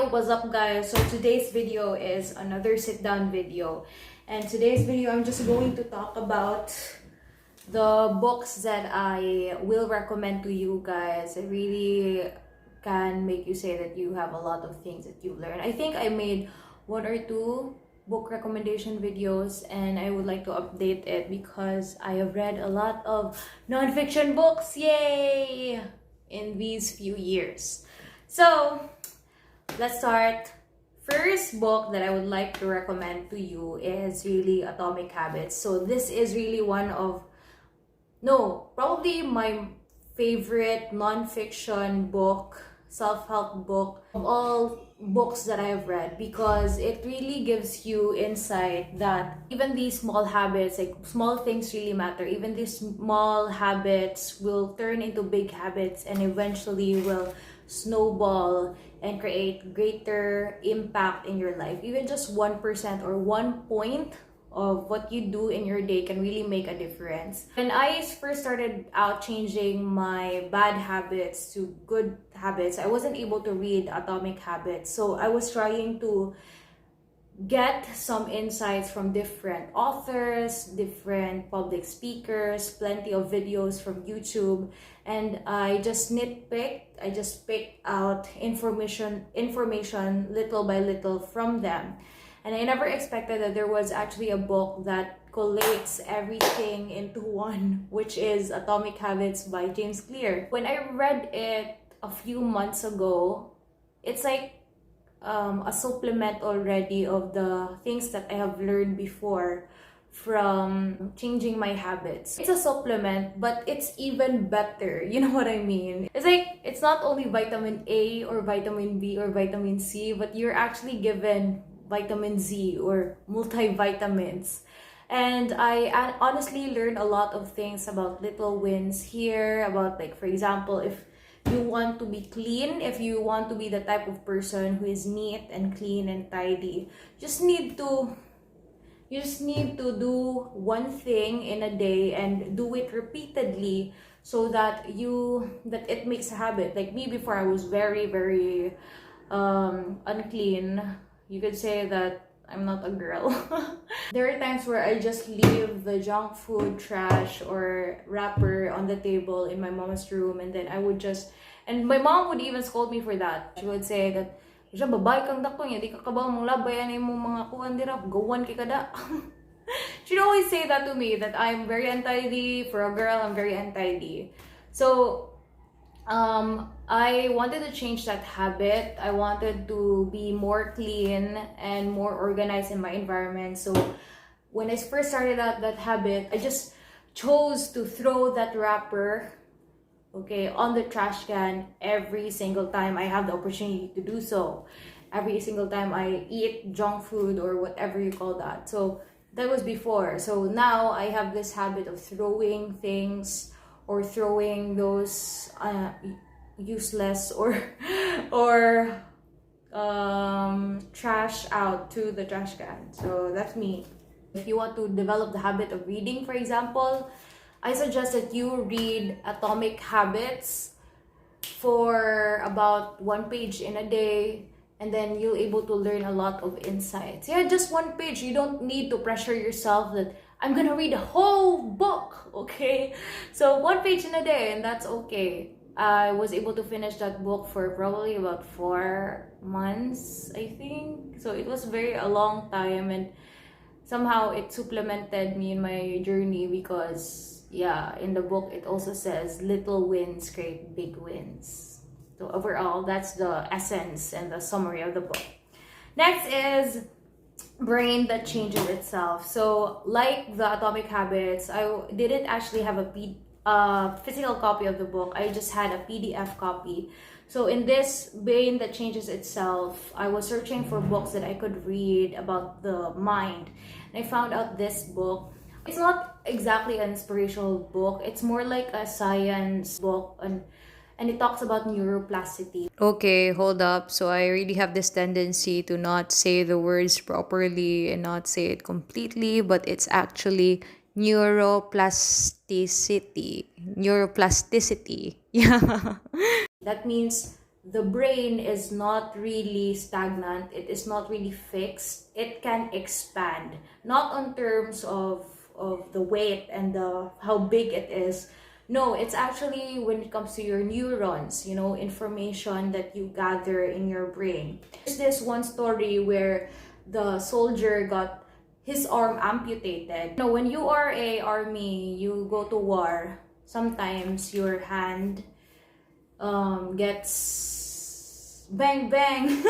What's up guys? So today's video is another sit down video, and today's video I'm just going to talk about the books that I will recommend to you guys. It really can make you say that you have a lot of things that you've learned. I think I made one or two book recommendation videos, and I would like to update it because I have read a lot of non-fiction books, yay, in these few years. So let's start. First book that I would like to recommend to you is really Atomic Habits. So this is really one of, no, probably my favorite non-fiction book, self-help book of all books that I have read, because it really gives you insight that even these small habits, like small things really matter. Even these small habits will turn into big habits and eventually will snowball and create greater impact in your life. Even just 1% or 1 point of what you do in your day can really make a difference. When I first started out changing my bad habits to good habits, I wasn't able to read Atomic Habits. So I was trying to get some insights from different authors, different public speakers, plenty of videos from YouTube, and I just nitpicked. I just picked out information little by little from them. And I never expected that there was actually a book that collates everything into one, which is Atomic Habits by James Clear. When I read it a few months ago, it's like a supplement already of the things that I have learned before from changing my habits. It's a supplement, but it's even better. You know what I mean? It's like, it's not only vitamin A or vitamin B or vitamin C, but you're actually given vitamin Z or multivitamins. And I honestly learned a lot of things about little wins here, about, like, for example, if you want to be clean, if you want to be the type of person who is neat and clean and tidy, you just need to do one thing in a day and do it repeatedly, so that it makes a habit. Like me, before, I was very unclean. You could say that I'm not a girl. There are times where I just leave the junk food trash or wrapper on the table in my mom's room, and then and my mom would even scold me for that. She would say that, "Siya babay kang dako niya, di ka kabaw mong labay ani mo mga kuan dira, gawan kay kada." She'd always say that to me, that I'm very untidy. For a girl, I'm very untidy. So I wanted to change that habit. I wanted to be more clean and more organized in my environment. So when I first started out that habit, I just chose to throw that wrapper, okay, on the trash can every single time I have the opportunity to do so. Every single time I eat junk food or whatever you call that. So that was before. So now I have this habit of throwing things, or throwing those useless or trash out to the trash can. So that's me. If you want to develop the habit of reading, for example, I suggest that you read Atomic Habits for about 1 page in a day, and then you'll able to learn a lot of insights. Yeah, just 1 page. You don't need to pressure yourself that I'm gonna read a whole book, okay? So 1 page in a day, and that's okay. I was able to finish that book for probably about 4 months, I think. So it was a long time, and somehow it supplemented me in my journey, because yeah, in the book it also says little wins create big wins. So overall, that's the essence and the summary of the book. Next is Brain That Changes Itself. So like the Atomic Habits, I didn't actually have a physical copy of the book. I just had a PDF copy. So in this Brain That Changes Itself, I was searching for books that I could read about the mind, and I found out this book. It's not exactly an inspirational book. It's more like a science book, and it talks about neuroplasticity. Okay, hold up. So I really have this tendency to not say the words properly and not say it completely, but it's actually neuroplasticity. Neuroplasticity. Yeah. That means the brain is not really stagnant, it is not really fixed, it can expand, not on terms of the weight and the how big it is. No, it's actually when it comes to your neurons, you know, information that you gather in your brain. There's this one story where the soldier got his arm amputated. You know, when you are a army, you go to war, sometimes your hand gets bang bang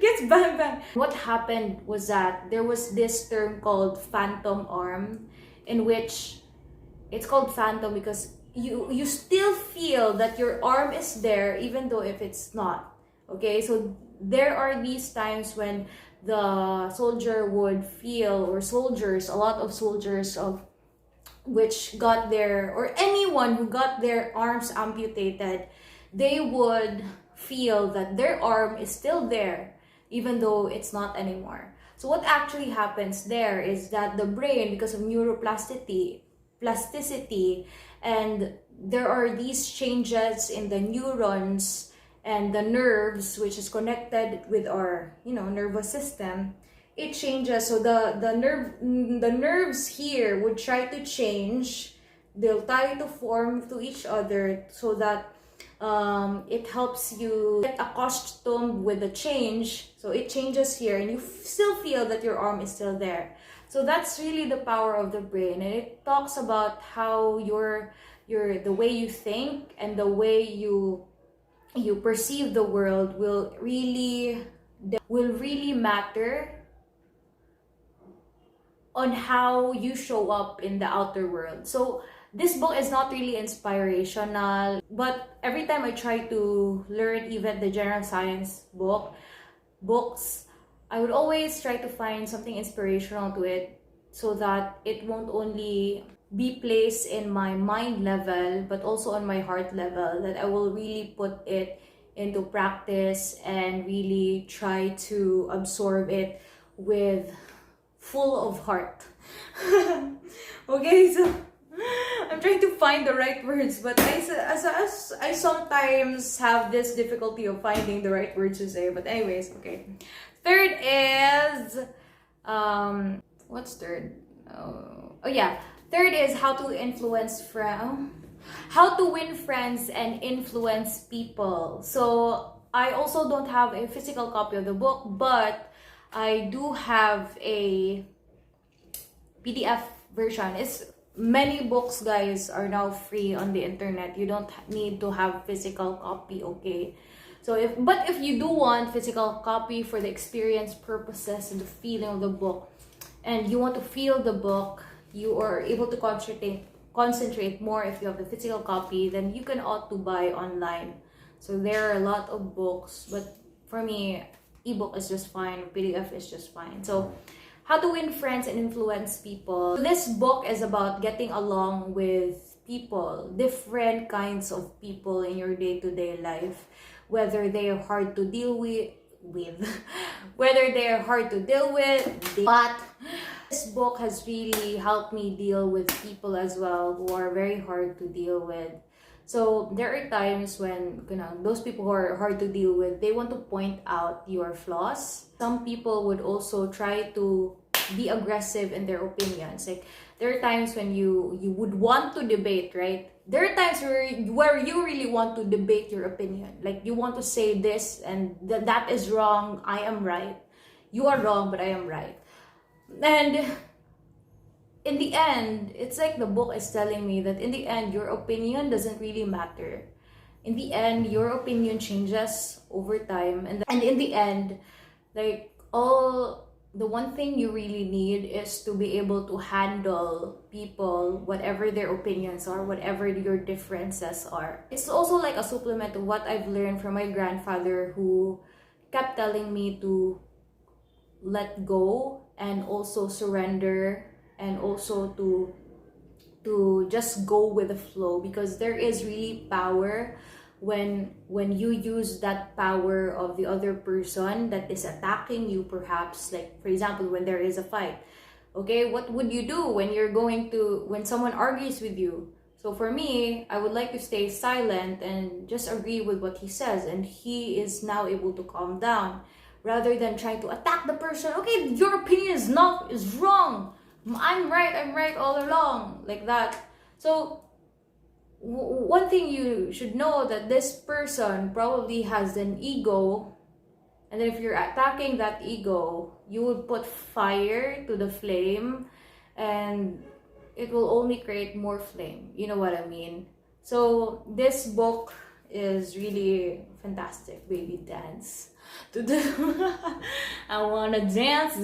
gets bang bang. What happened was that there was this term called phantom arm, in which it's called phantom because you still feel that your arm is there even though if it's not. Okay, so there are these times when the soldier would feel, or soldiers, a lot of soldiers of which got their, or anyone who got their arms amputated, they would feel that their arm is still there even though it's not anymore. So what actually happens there is that the brain, because of neuroplasticity, and there are these changes in the neurons and the nerves, which is connected with our, you know, nervous system. It changes. So the nerves here would try to change. They'll try to form to each other so that it helps you get accustomed with the change. So it changes here and you still feel that your arm is still there. So that's really the power of the brain, and it talks about how the way you think and the way you perceive the world will really matter on how you show up in the outer world. So this book is not really inspirational, but every time I try to learn even the general science books, I would always try to find something inspirational to it so that it won't only be placed in my mind level but also on my heart level, that I will really put it into practice and really try to absorb it with full of heart. Okay, so I'm trying to find the right words, but I sometimes have this difficulty of finding the right words to say. But anyways, okay. Third is what's third? Oh yeah. Third is how to win friends and influence people. So I also don't have a physical copy of the book, but I do have a PDF version. Many books, guys, are now free on the internet. You don't need to have physical copy, okay? So if you do want physical copy for the experience purposes and the feeling of the book, and you want to feel the book, you are able to concentrate more if you have the physical copy, then you can opt to buy online. So there are a lot of books, but for me, ebook is just fine, PDF is just fine. So how to win friends and influence people. This book is about getting along with people, different kinds of people in your day-to-day life, whether they are hard to deal with, whether they are hard to deal with, but this book has really helped me deal with people as well who are very hard to deal with. So there are times when, you know, those people who are hard to deal with, they want to point out your flaws. Some people would also try to be aggressive in their opinions. Like there are times when you would want to debate, right? There are times where you really want to debate your opinion. Like you want to say this and that is wrong, I am right. You are wrong, but I am right. And in the end, it's like the book is telling me that in the end, your opinion doesn't really matter. In the end, your opinion changes over time. And in the end, like the one thing you really need is to be able to handle people, whatever their opinions are, whatever your differences are. It's also like a supplement to what I've learned from my grandfather, who kept telling me to let go and also surrender, and also to just go with the flow, because there is really power when you use that power of the other person that is attacking you, perhaps. Like for example, when there is a fight, okay, what would you do when someone argues with you? So for me, I would like to stay silent and just agree with what he says, and he is now able to calm down rather than trying to attack the person. Okay, your opinion is wrong. I'm right all along, like that. So one thing you should know, that this person probably has an ego, and if you're attacking that ego, you would put fire to the flame, and it will only create more flame. You know what I mean? So this book is really fantastic. Baby, dance to the I wanna dance.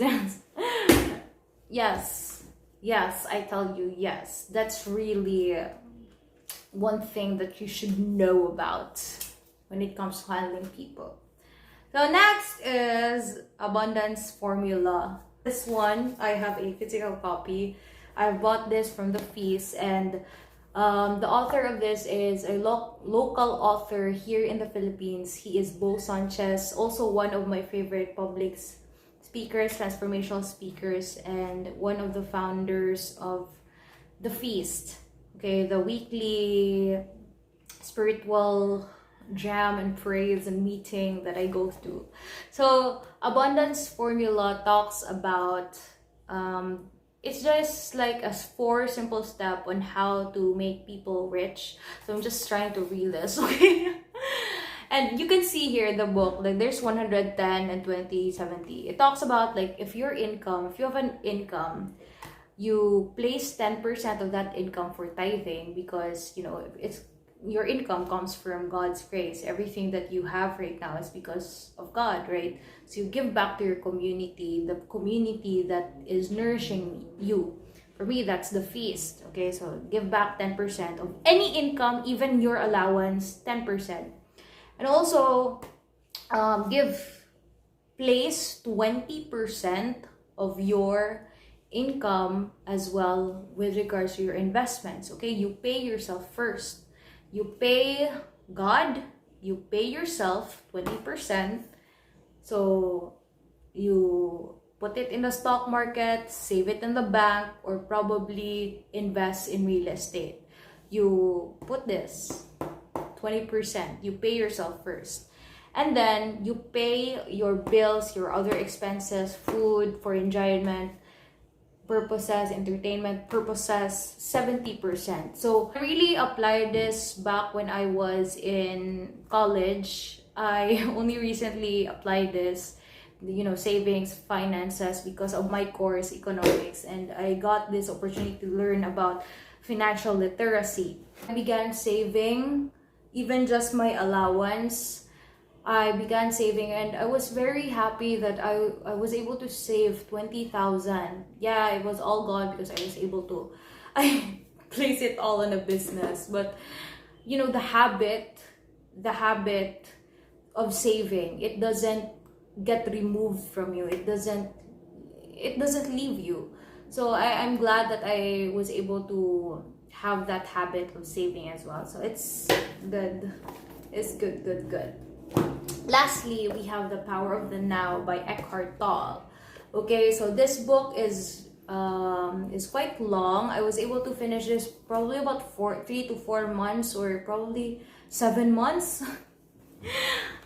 Yes, I tell you, yes. That's really one thing that you should know about when it comes to handling people. So next is Abundance Formula. This one, I have a physical copy. I bought this from the Feast, and the author of this is a local author here in the Philippines. He is Bo Sanchez, also one of my favorite public speakers, transformational speakers, and one of the founders of the Feast. Okay, the weekly spiritual jam and praise and meeting that I go through. So Abundance Formula talks about it's just like a 4 simple steps on how to make people rich. So I'm just trying to read this, okay? And you can see here in the book, like there's 110 and 20, 70. It talks about like if you have an income, you place 10% of that income for tithing, because you know it's your income comes from God's grace. Everything that you have right now is because of God, right? So you give back to your community, the community that is nourishing you. For me, that's the Feast. Okay, so give back 10% of any income, even your allowance, 10%. And also place 20% of your income as well with regards to your investments. Okay, you pay yourself first. You pay God, you pay yourself 20%. So you put it in the stock market, save it in the bank, or probably invest in real estate. You put this 20%, you pay yourself first. And then you pay your bills, your other expenses, food for enjoyment purposes, entertainment purposes, 70%. So I really applied this back when I was in college. I only recently applied this, you know, savings, finances, because of my course, economics, and I got this opportunity to learn about financial literacy. I began saving, even just my allowance. I began saving, and I was very happy that I was able to save 20,000. Yeah, it was all God, because I was able to I place it all in a business. But you know, the habit of saving, it doesn't get removed from you. It doesn't leave you. So I'm glad that I was able to have that habit of saving as well. So it's good. It's good. Lastly, we have The Power of the Now by Eckhart Tolle. Okay, so this book is quite long. I was able to finish this probably about 3 to 4 months, or probably 7 months.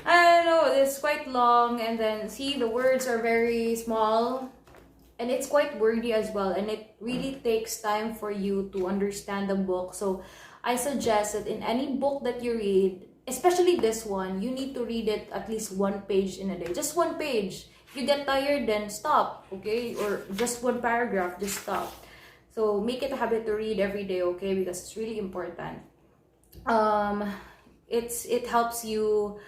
I don't know, it's quite long, and then see, the words are very small, and it's quite wordy as well, and it really takes time for you to understand the book. So I suggest that in any book that you read, especially this one, you need to read it at least 1 page in a day. Just 1 page. If you get tired, then stop, okay? Or just 1 paragraph, just stop. So make it a habit to read every day, okay? Because it's really important. It helps you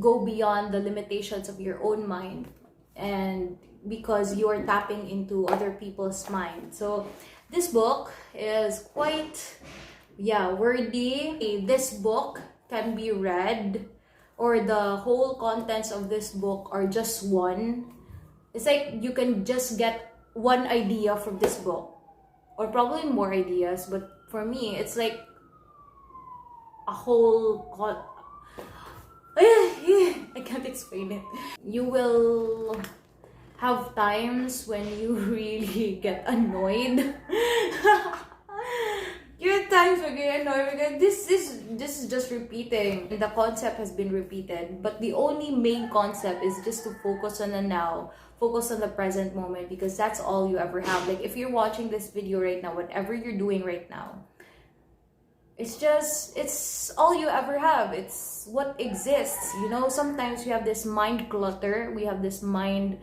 go beyond the limitations of your own mind, and because you are tapping into other people's mind. So this book is quite, wordy. This book can be read, or the whole contents of this book are just one. It's like you can just get one idea from this book, or probably more ideas, but for me, it's like a whole I can't explain it. You will have times when you really get annoyed. You times again, this is just repeating. The concept has been repeated, but the only main concept is just to focus on the now, focus on the present moment, because that's all you ever have. Like if you're watching this video right now, whatever you're doing right now, it's all you ever have. It's what exists. You know, sometimes we have this mind clutter, we have this mind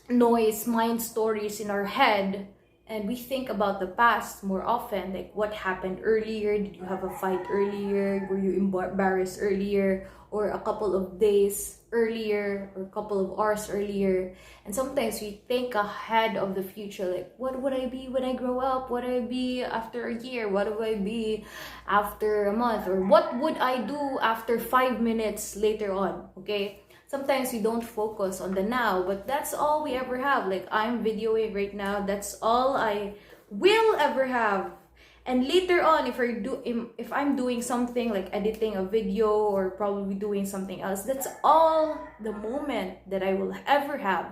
noise, mind stories in our head, and we think about the past more often, like what happened earlier. Did you have a fight earlier? Were you embarrassed earlier? Or a couple of days earlier, or a couple of hours earlier? And sometimes we think ahead of the future, like what would I be when I grow up? What would I be after a year? What would I be after a month? Or what would I do after 5 minutes later on? Okay, sometimes we don't focus on the now, but that's all we ever have. Like I'm videoing right now, that's all I will ever have. And later on, if I'm doing something like editing a video or probably doing something else, that's all the moment that I will ever have.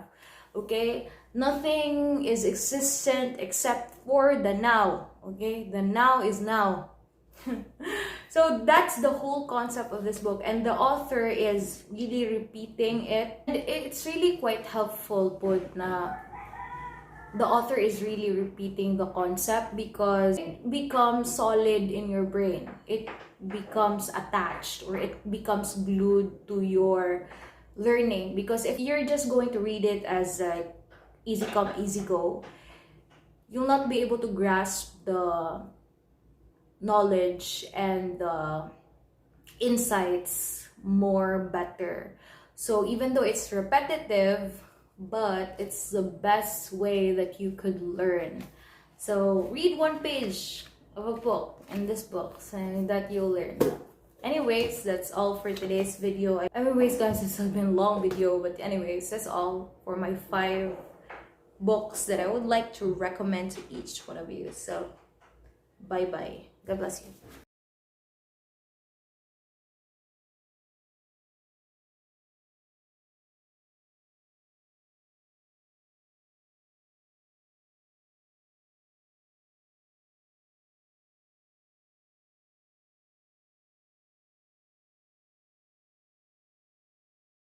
Okay, nothing is existent except for the now. Okay, the now is now. So that's the whole concept of this book, and the author is really repeating it, and it's really quite helpful but na the author is really repeating the concept, because it becomes solid in your brain, it becomes attached, or it becomes glued to your learning. Because if you're just going to read it as easy come easy go, you'll not be able to grasp the knowledge and the insights more better. So even though it's repetitive, but it's the best way that you could learn. So read one page of a book in this book, and that you'll learn. Anyways, that's all for today's video. Anyways guys, this has been a long video, but anyways, that's all for my 5 books that I would like to recommend to each one of you. So bye bye, God bless you.